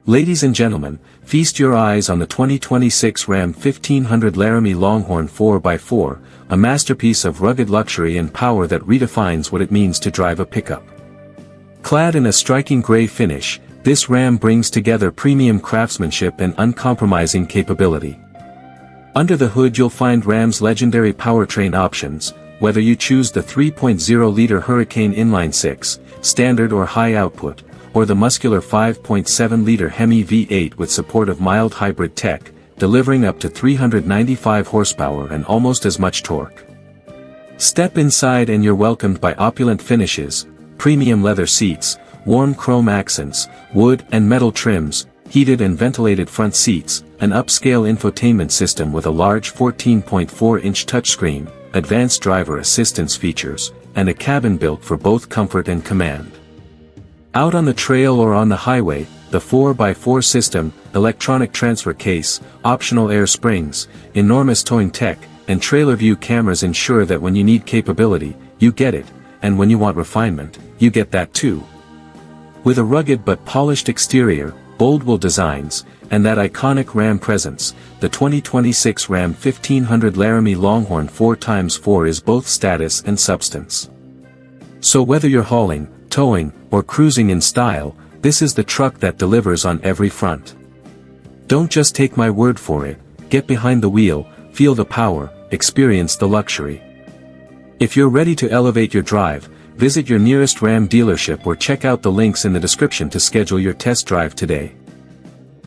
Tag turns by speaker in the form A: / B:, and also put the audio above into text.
A: Ladies and gentlemen, feast your eyes on the 2026 Ram 1500 Laramie Longhorn 4x4, a masterpiece of rugged luxury and power that redefines what it means to drive a pickup. Clad in a striking gray finish, this Ram brings together premium craftsmanship and uncompromising capability. Under the hood you'll find Ram's legendary powertrain options, whether you choose the 3.0-liter Hurricane inline-six, standard or high output, or the muscular 5.7-liter HEMI V8 with support of mild hybrid tech, delivering up to 395 horsepower and almost as much torque. Step inside and you're welcomed by opulent finishes, premium leather seats, warm chrome accents, wood and metal trims, heated and ventilated front seats, an upscale infotainment system with a large 14.4-inch touchscreen, advanced driver assistance features, and a cabin built for both comfort and command. Out on the trail or on the highway, the 4x4 system, electronic transfer case, optional air springs, enormous towing tech, and trailer view cameras ensure that when you need capability, you get it, and when you want refinement, you get that too. With a rugged but polished exterior, bold wheel designs, and that iconic Ram presence, the 2026 Ram 1500 Laramie Longhorn 4x4 is both status and substance. So whether you're hauling, towing, or cruising in style, this is the truck that delivers on every front. Don't just take my word for it, get behind the wheel, feel the power, experience the luxury. If you're ready to elevate your drive, visit your nearest Ram dealership or check out the links in the description to schedule your test drive today.